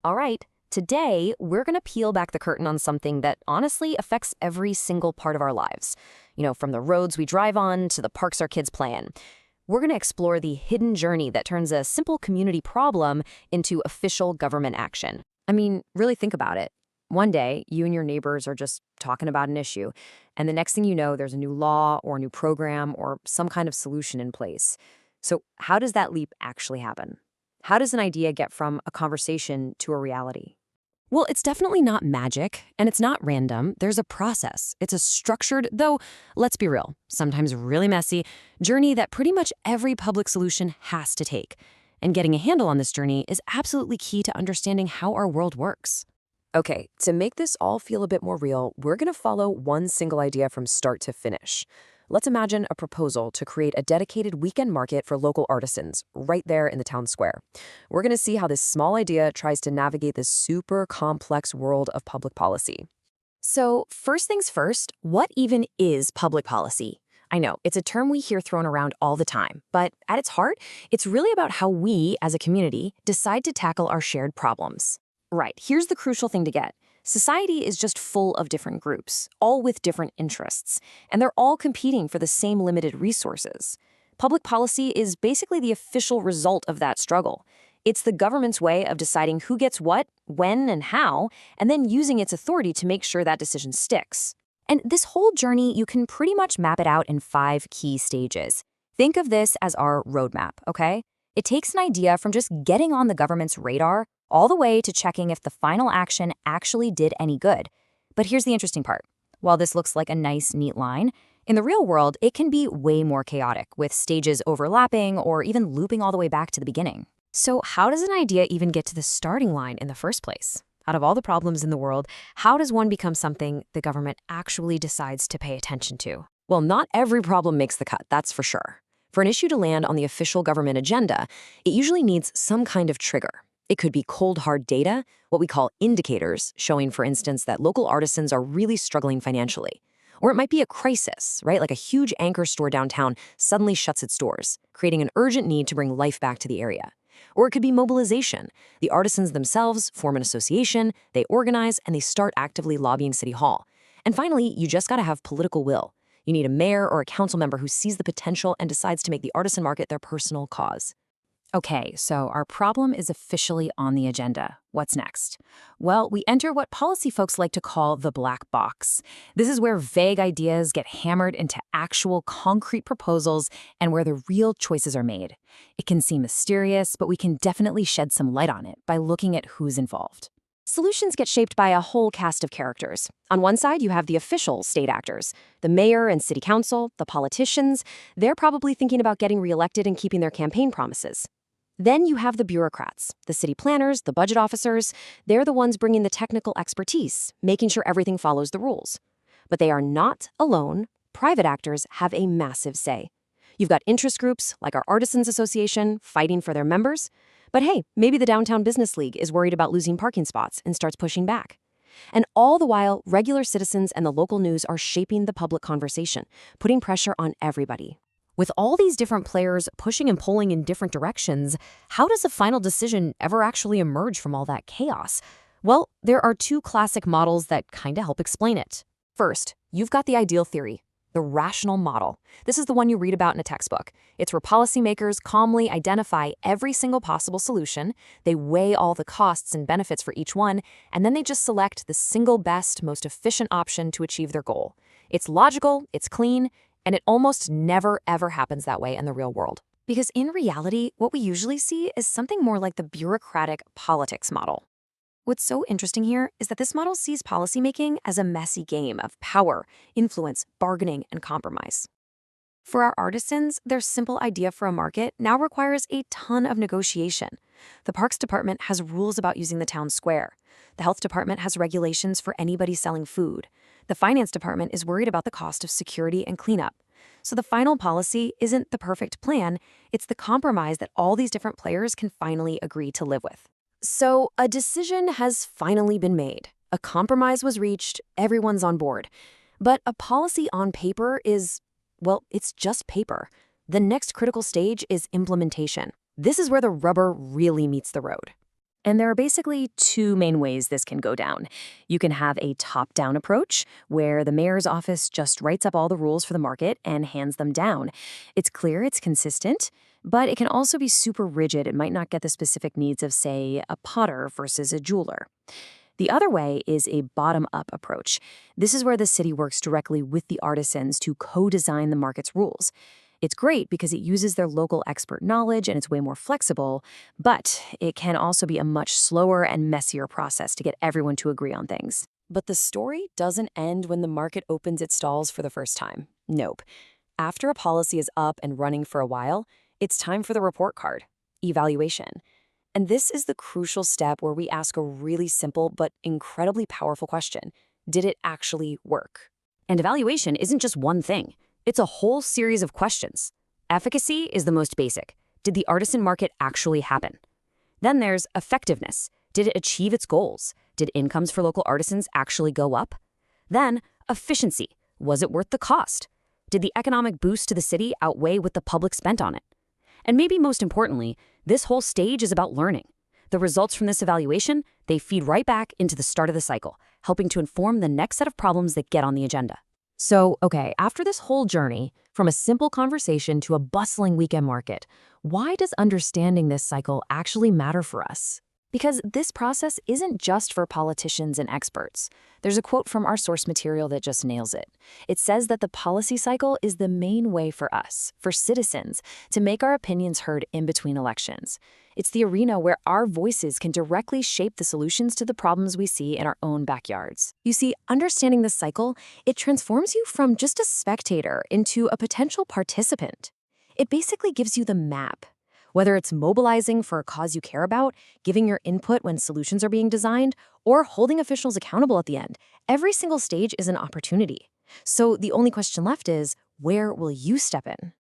All right, today we're going to peel back the curtain on something that honestly affects every single part of our lives. From the roads we drive on to the parks our kids play in. We're going to explore the hidden journey that turns a simple community problem into official government action. I mean, really think about it. One day, you and your neighbors are just talking about an issue, and the next thing you know, there's a new law or a new program or some kind of solution in place. So, how does that leap actually happen? How does an idea get from a conversation to a reality? Well, it's definitely not magic, and it's not random. There's a process. It's a structured, though, let's be real, sometimes really messy, journey that pretty much every public solution has to take. And getting a handle on this journey is absolutely key to understanding how our world works. Okay, to make this all feel a bit more real, we're going to follow one single idea from start to finish. Let's imagine a proposal to create a dedicated weekend market for local artisans right there in the town square. We're going to see how this small idea tries to navigate this super complex world of public policy. So, first things first, what even is public policy? I know, it's a term we hear thrown around all the time, but at its heart, it's really about how we, as a community, decide to tackle our shared problems. Right, here's the crucial thing to get. Society is just full of different groups, all with different interests, and they're all competing for the same limited resources. Public policy is basically the official result of that struggle. It's the government's way of deciding who gets what, when, and how, and then using its authority to make sure that decision sticks. And this whole journey, you can pretty much map it out in 5 key stages. Think of this as our roadmap, okay? It takes an idea from just getting on the government's radar all the way to checking if the final action actually did any good. But here's the interesting part. While this looks like a nice, neat line, in the real world, it can be way more chaotic, with stages overlapping or even looping all the way back to the beginning. So how does an idea even get to the starting line in the first place? Out of all the problems in the world, how does one become something the government actually decides to pay attention to? Well, not every problem makes the cut, that's for sure. For an issue to land on the official government agenda, it usually needs some kind of trigger. It could be cold, hard data, what we call indicators, showing, for instance, that local artisans are really struggling financially. Or it might be a crisis, right? Like a huge anchor store downtown suddenly shuts its doors, creating an urgent need to bring life back to the area. Or it could be mobilization. The artisans themselves form an association, they organize, and they start actively lobbying City Hall. And finally, you just gotta have political will. You need a mayor or a council member who sees the potential and decides to make the artisan market their personal cause. Okay, so our problem is officially on the agenda. What's next? Well, we enter what policy folks like to call the black box. This is where vague ideas get hammered into actual concrete proposals and where the real choices are made. It can seem mysterious, but we can definitely shed some light on it by looking at who's involved. Solutions get shaped by a whole cast of characters. On one side, you have the official state actors, the mayor and city council, the politicians. They're probably thinking about getting reelected and keeping their campaign promises. Then you have the bureaucrats, the city planners, the budget officers. They're the ones bringing the technical expertise, making sure everything follows the rules. But they are not alone. Private actors have a massive say. You've got interest groups, like our Artisans Association, fighting for their members. But hey, maybe the Downtown Business League is worried about losing parking spots and starts pushing back. And all the while, regular citizens and the local news are shaping the public conversation, putting pressure on everybody. With all these different players pushing and pulling in different directions, how does a final decision ever actually emerge from all that chaos? Well, there are 2 classic models that kind of help explain it. First, you've got the ideal theory, the rational model. This is the one you read about in a textbook. It's where policymakers calmly identify every single possible solution, they weigh all the costs and benefits for each one, and then they just select the single best, most efficient option to achieve their goal. It's logical, it's clean, and it almost never, ever happens that way in the real world. Because in reality, what we usually see is something more like the bureaucratic politics model. What's so interesting here is that this model sees policymaking as a messy game of power, influence, bargaining, and compromise. For our artisans, their simple idea for a market now requires a ton of negotiation. The Parks Department has rules about using the town square. The Health Department has regulations for anybody selling food. The Finance Department is worried about the cost of security and cleanup. So the final policy isn't the perfect plan, it's the compromise that all these different players can finally agree to live with. So a decision has finally been made. A compromise was reached, everyone's on board. But a policy on paper is, well, it's just paper. The next critical stage is implementation. This is where the rubber really meets the road. And there are basically two main ways this can go down. You can have a top-down approach, where the mayor's office just writes up all the rules for the market and hands them down. It's clear, it's consistent, but it can also be super rigid. It might not get the specific needs of, say, a potter versus a jeweler. The other way is a bottom-up approach. This is where the city works directly with the artisans to co-design the market's rules. It's great because it uses their local expert knowledge and it's way more flexible, but it can also be a much slower and messier process to get everyone to agree on things. But the story doesn't end when the market opens its stalls for the first time. Nope. After a policy is up and running for a while, it's time for the report card, evaluation. And this is the crucial step where we ask a really simple but incredibly powerful question. Did it actually work? And evaluation isn't just one thing. It's a whole series of questions. Efficacy is the most basic. Did the artisan market actually happen? Then there's effectiveness. Did it achieve its goals? Did incomes for local artisans actually go up? Then efficiency. Was it worth the cost? Did the economic boost to the city outweigh what the public spent on it? And maybe most importantly, this whole stage is about learning. The results from this evaluation, they feed right back into the start of the cycle, helping to inform the next set of problems that get on the agenda. So, okay, after this whole journey, from a simple conversation to a bustling weekend market, why does understanding this cycle actually matter for us? Because this process isn't just for politicians and experts. There's a quote from our source material that just nails it. It says that the policy cycle is the main way for us, for citizens, to make our opinions heard in between elections. It's the arena where our voices can directly shape the solutions to the problems we see in our own backyards. You see, understanding this cycle, it transforms you from just a spectator into a potential participant. It basically gives you the map. Whether it's mobilizing for a cause you care about, giving your input when solutions are being designed, or holding officials accountable at the end, every single stage is an opportunity. So the only question left is, where will you step in?